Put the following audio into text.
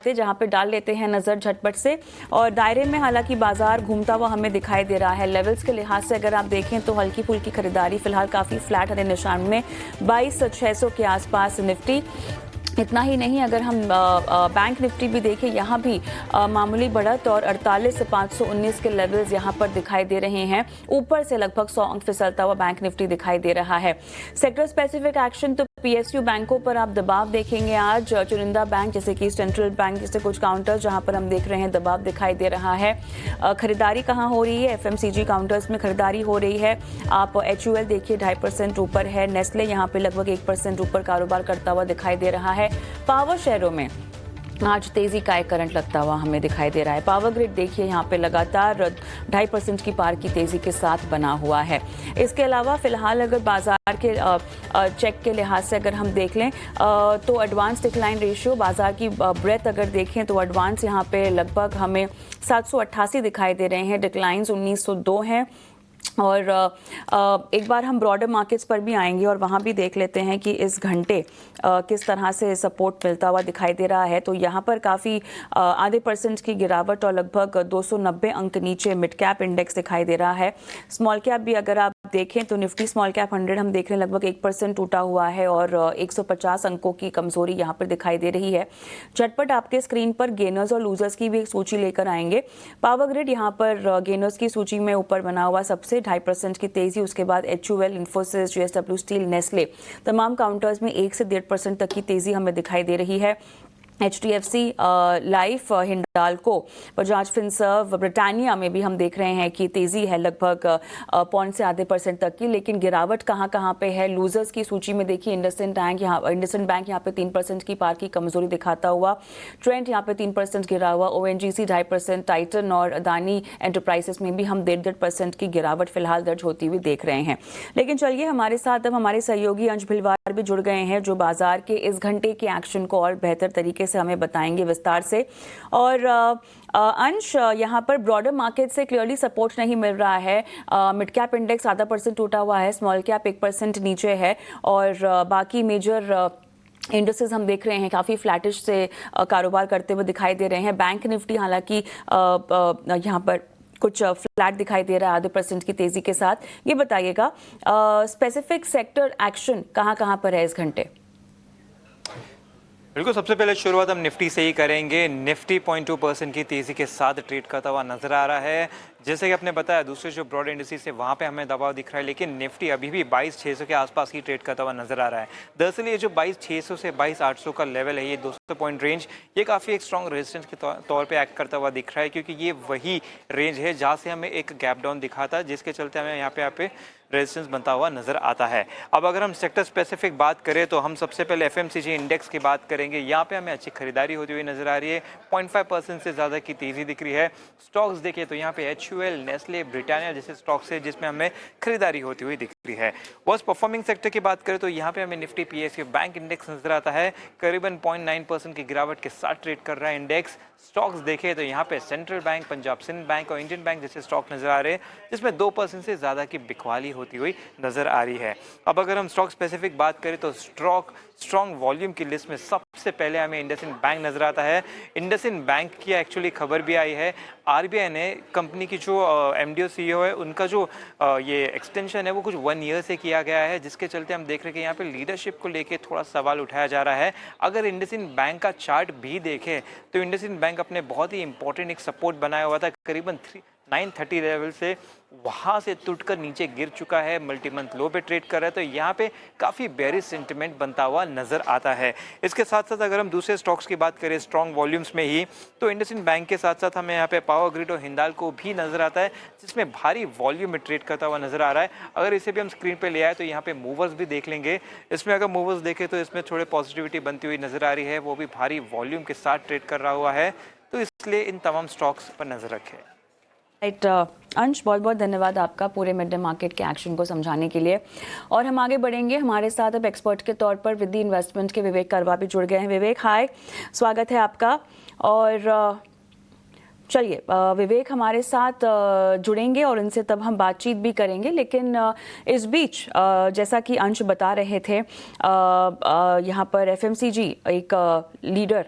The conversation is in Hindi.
जहां पे डाल लेते हैं नजर झटपट से। और दायरे में हालांकि बाजार घूमता हुआ हमें दिखाई दे रहा है। लेवल्स के लिहाज से अगर आप देखें तो हल्की फुल्की खरीदारी फिलहाल काफी फ्लैट हरे निशान में 22,600 के आसपास निफ्टी। इतना ही नहीं, अगर हम बैंक निफ्टी भी देखें, यहाँ भी मामूली बढ़त और 48,519 के लेवल्स यहाँ पर दिखाई दे रहे हैं। ऊपर से लगभग 100 अंक फिसलता हुआ बैंक निफ्टी दिखाई दे रहा है। सेक्टर स्पेसिफिक एक्शन तो पीएसयू बैंकों पर आप दबाव देखेंगे आज। चुनिंदा बैंक जैसे कि सेंट्रल बैंक जैसे कुछ काउंटर्स जहां पर हम देख रहे हैं दबाव दिखाई दे रहा है। खरीदारी कहां हो रही है? एफएमसीजी काउंटर्स में खरीदारी हो रही है। आप एचयूएल देखिए 2.5% ऊपर है। नेस्ले यहां पे लगभग 1% ऊपर कारोबार करता हुआ दिखाई दे रहा है। पावर शेयरों में आज तेजी का एक करंट लगता हुआ हमें दिखाई दे रहा है। पावर ग्रिड देखिए यहाँ पे लगातार 2.5% की पार की तेजी के साथ बना हुआ है। इसके अलावा फिलहाल अगर बाजार के चेक के लिहाज से अगर हम देख लें तो एडवांस डिक्लाइन रेशियो बाजार की ब्रेथ अगर देखें तो एडवांस यहाँ पे लगभग हमें 788 दिखाई दे रहे हैं। डिक्लाइंस 1902 हैं। और एक बार हम ब्रॉडर मार्केट्स पर भी आएंगे और वहाँ भी देख लेते हैं कि इस घंटे किस तरह से सपोर्ट मिलता हुआ दिखाई दे रहा है। तो यहाँ पर काफ़ी आधे % की गिरावट और लगभग 290 अंक नीचे मिड कैप इंडेक्स दिखाई दे रहा है। स्मॉल कैप भी अगर आप देखें तो निफ्टी स्मॉल कैप 100 हम देख रहे हैं लगभग 1% टूटा हुआ है और 150 अंकों की कमजोरी यहाँ पर दिखाई दे रही है। झटपट आपके स्क्रीन पर गेनर्स और लूजर्स की भी एक सूची लेकर आएंगे। पावर ग्रिड यहाँ पर गेनर्स की सूची में ऊपर बना हुआ सबसे 2.5% की तेजी। उसके बाद HUL, Infosys, JSW steel, Nestle तमाम काउंटर्स में 1 से 1.5% तक की तेजी हमें दिखाई दे रही है। HDFC life, Hindalco, Bajaj Finserv, Britannia में भी हम देख रहे हैं कि तेजी है लगभग 0.5 से आधे % तक की। लेकिन गिरावट कहाँ पे है? लूजर्स की सूची में देखिए इंडसइंड बैंक यहाँ पे 3% की पार की कमजोरी दिखाता हुआ। ट्रेंड यहाँ पे 3% गिरा हुआ। ONGC 2.5%, टाइटन और अदानी एंटरप्राइजेस में भी हम 1.5% की गिरावट फिलहाल दर्ज होती हुई देख रहे हैं। लेकिन चलिए, हमारे साथ अब हमारे सहयोगी अंश भिलवार भी जुड़ गए हैं जो बाजार के इस घंटे के एक्शन को और बेहतर तरीके से हमें बताएंगे विस्तार से। और अंश, यहाँ पर ब्रॉडर मार्केट से क्लियरली सपोर्ट नहीं मिल रहा है। मिड कैप इंडेक्स आधा % टूटा हुआ है, स्मॉल कैप 1% नीचे है और बाकी मेजर इंडस्ट्रीज हम देख रहे हैं काफ़ी फ्लैटिश से कारोबार करते हुए दिखाई दे रहे हैं। बैंक निफ्टी हालांकि यहाँ पर कुछ फ्लैट दिखाई दे रहा है आधे % की तेजी के साथ। ये बताइएगा स्पेसिफिक सेक्टर एक्शन कहाँ पर है इस घंटे? बिल्कुल, सबसे पहले शुरुआत हम निफ्टी से ही करेंगे। निफ्टी 0.2% की तेजी के साथ ट्रेड करता हुआ नजर आ रहा है। जैसे कि आपने बताया, दूसरे जो ब्रॉड इंडिसेस है वहाँ पे हमें दबाव दिख रहा है, लेकिन निफ्टी अभी भी 22,600 के आसपास ही ट्रेड करता हुआ नजर आ रहा है। दरअसल ये जो 22,600 से 22,800 का लेवल है, ये 200 पॉइंट रेंज, ये काफ़ी एक स्ट्रॉन्ग रेजिस्टेंस के तौर पे एक्ट करता हुआ दिख रहा है, क्योंकि ये वही रेंज है जहाँ से हमें एक गैप डाउन दिखा था, जिसके चलते हमें यहाँ पे रेजिस्टेंस बनता हुआ नजर आता है। अब अगर हम सेक्टर स्पेसिफिक बात करें तो हम सबसे पहले एफएमसीजी इंडेक्स की बात करेंगे। यहाँ पे हमें अच्छी खरीदारी होती हुई नजर आ रही है। 0.5% से ज़्यादा की तेजी दिख रही है। स्टॉक्स देखिए तो यहाँ पे HUL, नेस्ले, ब्रिटानिया जैसे स्टॉक्स है जिसमें हमें खरीदारी होती हुई दिख रही है। वर्स्ट परफॉर्मिंग सेक्टर की बात करें तो यहाँ पे हमें निफ्टी PSU बैंक इंडेक्स नजर आता है। करीबन 0.9% की गिरावट के साथ ट्रेड कर रहा है इंडेक्स। स्टॉक्स देखें तो यहाँ पे central bank, Punjab Sind bank और इंडियन बैंक जैसे स्टॉक नजर आ रहे हैं, जिसमें 2% से ज़्यादा की बिकवाली होती हुई नजर आ रही है। अब अगर हम स्टॉक स्पेसिफिक बात करें तो स्ट्रॉन्ग वॉल्यूम की लिस्ट में सबसे पहले हमें इंडसइंड बैंक नजर आता है। इंडसइंड बैंक की एक्चुअली खबर भी आई है। RBI ने कंपनी की जो MD और CEO है उनका जो ये एक्सटेंशन है वो कुछ 1 ईयर से किया गया है, जिसके चलते हम देख रहे हैं कि यहाँ पे लीडरशिप को लेके थोड़ा सवाल उठाया जा रहा है। अगर इंडसइंड बैंक का चार्ट भी देखें तो इंडसइंड बैंक अपने बहुत ही इंपॉर्टेंट एक सपोर्ट बनाया हुआ था करीबन 930 लेवल से, वहाँ से टूटकर नीचे गिर चुका है, मल्टी मंथ लो पे ट्रेड कर रहा है। तो यहाँ पे काफ़ी बेरिश सेंटिमेंट बनता हुआ नजर आता है। इसके साथ साथ अगर हम दूसरे स्टॉक्स की बात करें स्ट्रॉन्ग वॉल्यूम्स में ही, तो इंडसइंड बैंक के साथ साथ हमें यहाँ पे पावर ग्रिड और हिंडाल्को भी नजर आता है, जिसमें भारी वॉल्यूम में ट्रेड करता हुआ नजर आ रहा है। अगर इसे भी हम स्क्रीन पर ले आए तो यहाँ पे मूवर्स भी देख लेंगे। इसमें अगर मूवर्स देखें तो इसमें थोड़े पॉजिटिविटी बनती हुई नजर आ रही है, वो भी भारी वॉल्यूम के साथ ट्रेड कर रहा हुआ है। तो इसलिए इन तमाम स्टॉक्स पर नजर रखें। राइट अंश, बहुत बहुत धन्यवाद आपका पूरे मिड डे मार्केट के एक्शन को समझाने के लिए। और हम आगे बढ़ेंगे। हमारे साथ अब एक्सपर्ट के तौर पर विधि इन्वेस्टमेंट के विवेक करवा भी जुड़ गए हैं। विवेक, हाय, स्वागत है आपका। और चलिए, विवेक हमारे साथ जुड़ेंगे और इनसे तब हम बातचीत भी करेंगे। लेकिन इस बीच जैसा कि अंश बता रहे थे, यहाँ पर FMCG एक लीडर